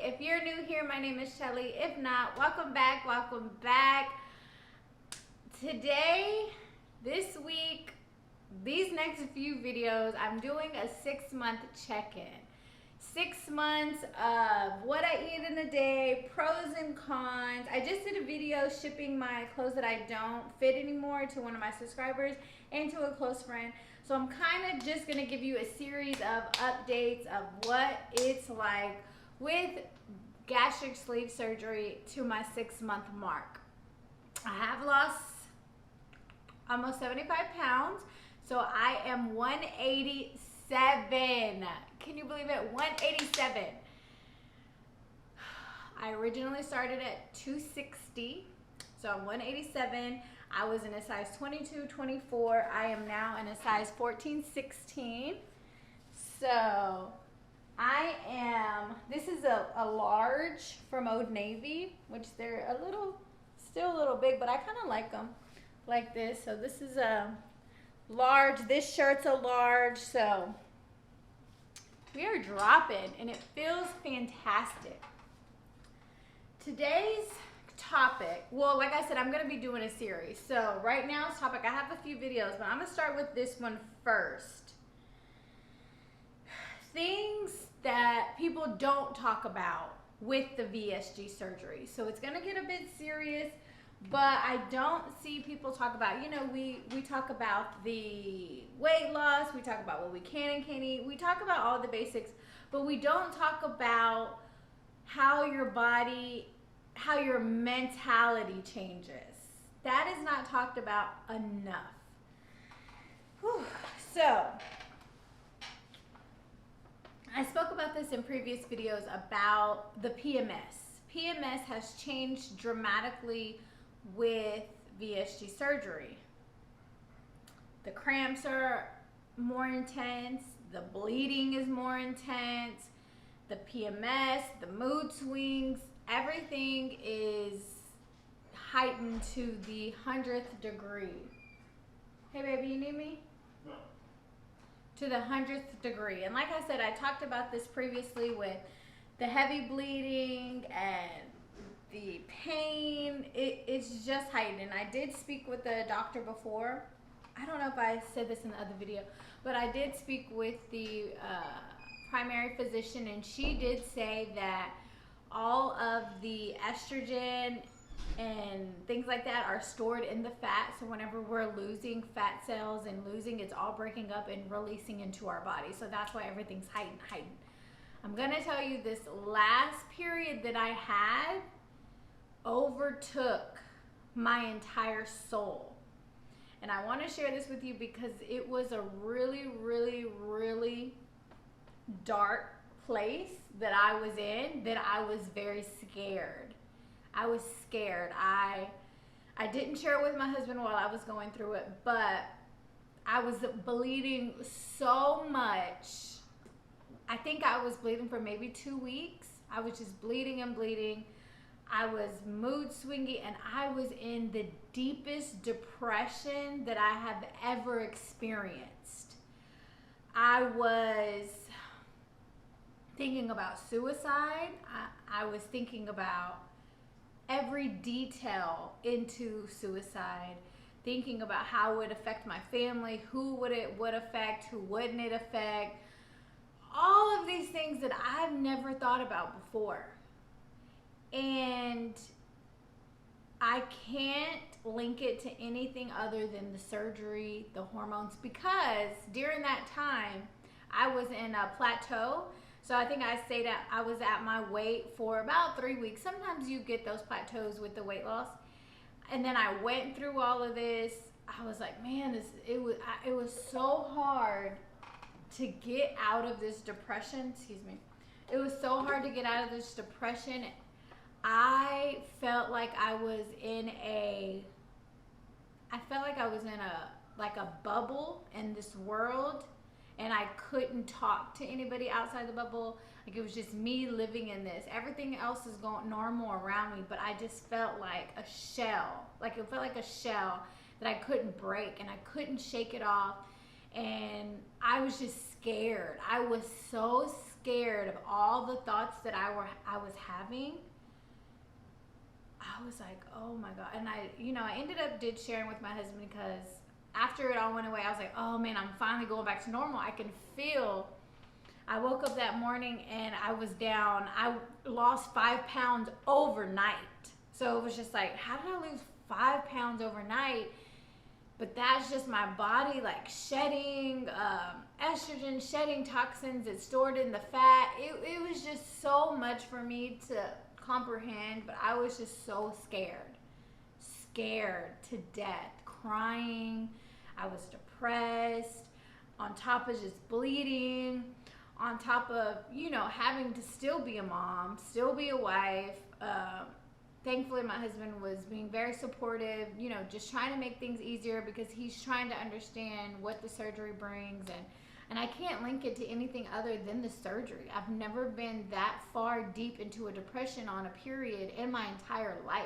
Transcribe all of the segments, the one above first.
If you're new here, my name is Chelly. If not, welcome back, welcome back. Today, this week, these next few videos, I'm doing a 6-month check-in. 6 months of what I eat in a day, pros and cons. I just did a video shipping my clothes that I don't fit anymore to one of my subscribers and to a close friend. So I'm kind of just going to give you a series of updates of what it's like with gastric sleeve surgery to my 6-month mark. I have lost almost 75 pounds. So I am 187. Can you believe it? 187. I originally started at 260. So I'm 187. I was in a size 22, 24. I am now in a size 14, 16. So I am, this is a large from Old Navy, which they're still a little big, but I kind of like them like this. So this is a large. This shirt's a large. So we are dropping and it feels fantastic. Today's topic, well, like I said, I'm going to be doing a series. So right now's topic, I have a few videos, but I'm going to start with this one first. Things that people don't talk about with the VSG surgery. So it's going to get a bit serious, but I don't see people talk about, you know, we talk about the weight loss, we talk about what we can and can't eat, we talk about all the basics, but we don't talk about how your body, how your mentality changes. That is not talked about enough. Whew. So, I spoke about this in previous videos about the PMS. PMS has changed dramatically with VSG surgery. The cramps are more intense, the bleeding is more intense, the PMS, the mood swings, everything is heightened to the 100th degree. Hey baby, you need me? No. To the 100th degree. And like I said, I talked about this previously with the heavy bleeding and the pain. It's just heightened. And I did speak with the doctor before. I don't know if I said this in the other video, but I did speak with the primary physician, and she did say that all of the estrogen and things like that are stored in the fat. So whenever we're losing fat cells and it's all breaking up and releasing into our body. So that's why everything's heightened. I'm going to tell you, this last period that I had overtook my entire soul. And I want to share this with you because it was a really, really, really dark place that I was in, that I was very scared. I was scared. I didn't share it with my husband while I was going through it, but I was bleeding so much. I think I was bleeding for maybe 2 weeks. I was just bleeding and bleeding. I was mood swingy, and I was in the deepest depression that I have ever experienced. I was thinking about suicide. I was thinking about every detail into suicide, thinking about how it would affect my family, who it would affect, who wouldn't it affect, all of these things that I've never thought about before. And I can't link it to anything other than the surgery, the hormones, because during that time I was in a plateau. So I think I was at my weight for about 3 weeks. Sometimes you get those plateaus with the weight loss. And then I went through all of this. I was like, man, it was so hard to get out of this depression. Excuse me. It was so hard to get out of this depression. I felt like I was in a bubble in this world. And I couldn't talk to anybody outside the bubble. Like, it was just me living in this. Everything else is going normal around me, but I just felt like a shell. Like, it felt like a shell that I couldn't break, and I couldn't shake it off. And I was just scared. I was so scared of all the thoughts that I was having. I was like, oh my God. And I ended up sharing with my husband, because after it all went away, I was like, oh man, I'm finally going back to normal. I can feel. I woke up that morning and I was down. I lost 5 pounds overnight. So it was just like, how did I lose 5 pounds overnight? But that's just my body like shedding estrogen, shedding toxins that's stored in the fat. It was just so much for me to comprehend, but I was just so scared to death, crying. I was depressed, on top of just bleeding, on top of, having to still be a mom, still be a wife. Thankfully, my husband was being very supportive, just trying to make things easier, because he's trying to understand what the surgery brings. And I can't link it to anything other than the surgery. I've never been that far deep into a depression on a period in my entire life.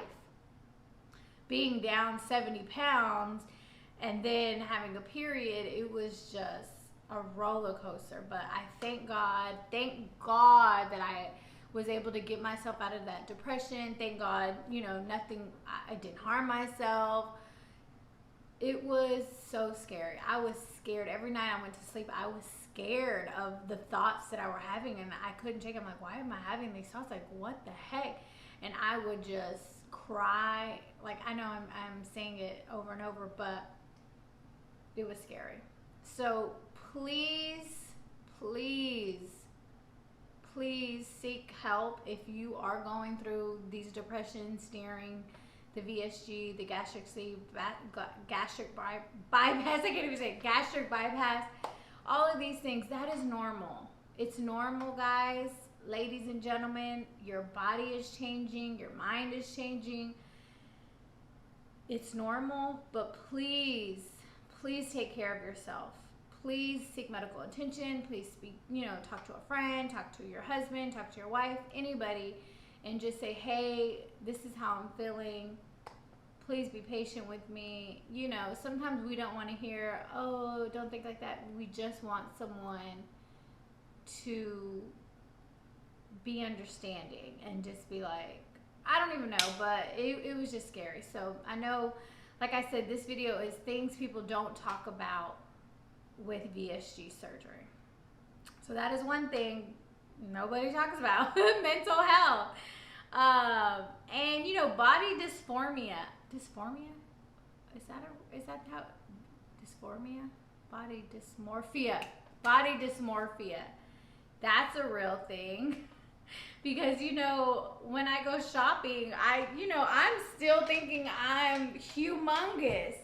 Being down 70 pounds and then having a period, it was just a roller coaster. But I thank God that I was able to get myself out of that depression. Thank God, I didn't harm myself. It was so scary. I was scared. Every night I went to sleep, I was scared of the thoughts that I were having, and I couldn't shake it. I'm like, why am I having these thoughts? Like, what the heck? And I would just cry. Like, I know I'm saying it over and over, but it was scary. So please seek help if you are going through these depressions during the VSG, the gastric sleeve, gastric bypass, I can't even say it, gastric bypass, all of these things. That is normal. It's normal, guys, ladies and gentlemen. Your body is changing, your mind is changing. It's normal, but please take care of yourself. Please seek medical attention. Please speak, talk to a friend, talk to your husband, talk to your wife, anybody, and just say, hey, this is how I'm feeling. Please be patient with me. Sometimes we don't want to hear, oh, don't think like that. We just want someone to be understanding and just be like, I don't even know, but it was just scary. So I know, like I said, this video is things people don't talk about with VSG surgery. So that is one thing nobody talks about, mental health. And body dysphoria. Dysphoria? Is that how? Dysphoria? Body dysmorphia. Body dysmorphia. That's a real thing. Because, when I go shopping, I'm still thinking I'm humongous.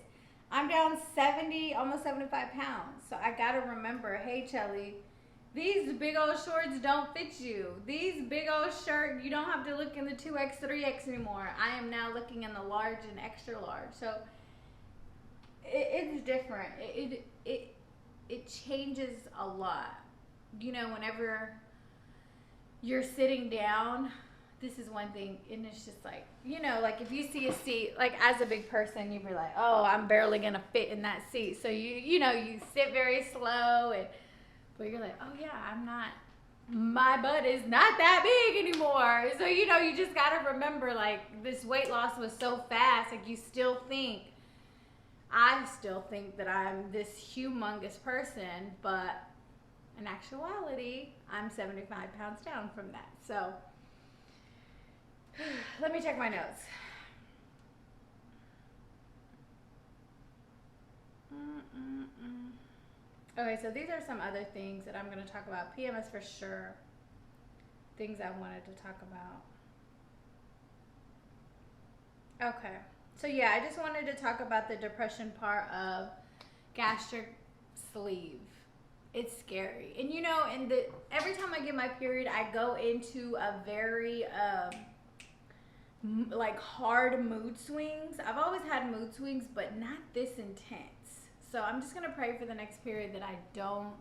I'm down 70, almost 75 pounds. So I got to remember, hey, Chelly, these big old shorts don't fit you. These big old shirts, you don't have to look in the 2X, 3X anymore. I am now looking in the large and extra large. So it's different. It changes a lot. Whenever you're sitting down, this is one thing, and it's just like, like if you see a seat, like as a big person, you'd be like, oh, I'm barely gonna fit in that seat. So you sit very slow, but you're like, oh yeah, my butt is not that big anymore. So you just gotta remember, like, this weight loss was so fast. Like I still think that I'm this humongous person, but in actuality, I'm 75 pounds down from that. So let me check my notes. Okay, so these are some other things that I'm going to talk about. PMS for sure. Things I wanted to talk about. Okay. So yeah, I just wanted to talk about the depression part of gastric sleeve. It's scary. And every time I get my period, I go into a very like hard mood swings. I've always had mood swings, but not this intense. So I'm just going to pray for the next period that I don't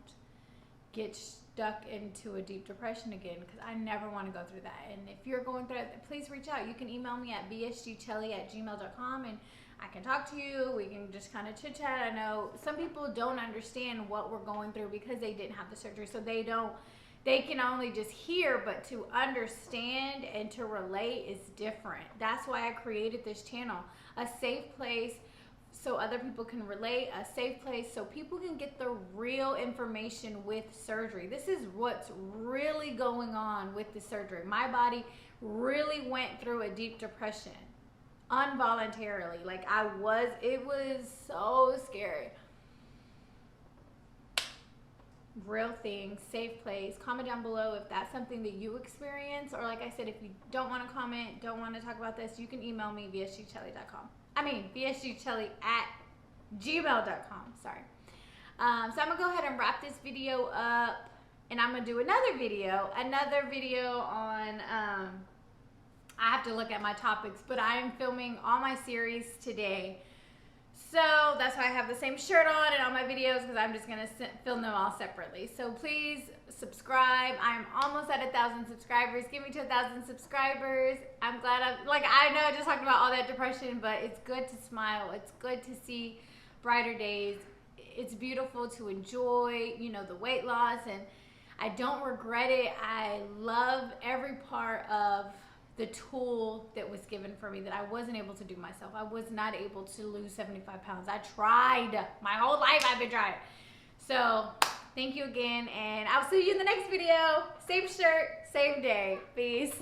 get stuck into a deep depression again, because I never want to go through that. And if you're going through it, please reach out. You can email me at VSGChelly@gmail.com, and I can talk to you. We can just kind of chit chat. I know some people don't understand what we're going through because they didn't have the surgery, so they don't they can only just hear, but to understand and to relate is different. That's why I created this channel, a safe place so other people can relate, a safe place so people can get the real information with surgery. This is what's really going on with the surgery. My body really went through a deep depression involuntarily. Like it was so scary. Real thing, safe place. Comment down below if that's something that you experience, or like I said, if you don't want to comment, don't want to talk about this, you can email me VSGChelly.com. VSGChelly@gmail.com. Sorry. So I'm gonna go ahead and wrap this video up, and I'm gonna do another video on I have to look at my topics, but I am filming all my series today. So that's why I have the same shirt on and all my videos, because I'm just going to film them all separately. So please subscribe. I'm almost at 1,000 subscribers. Get me to 1,000 subscribers. I'm glad I know I just talked about all that depression, but it's good to smile. It's good to see brighter days. It's beautiful to enjoy, you know, the weight loss, and I don't regret it. I love every part of the tool that was given for me that I wasn't able to do myself. I was not able to lose 75 pounds. I tried. My whole life I've been trying. So thank you again, and I'll see you in the next video. Same shirt, same day. Peace.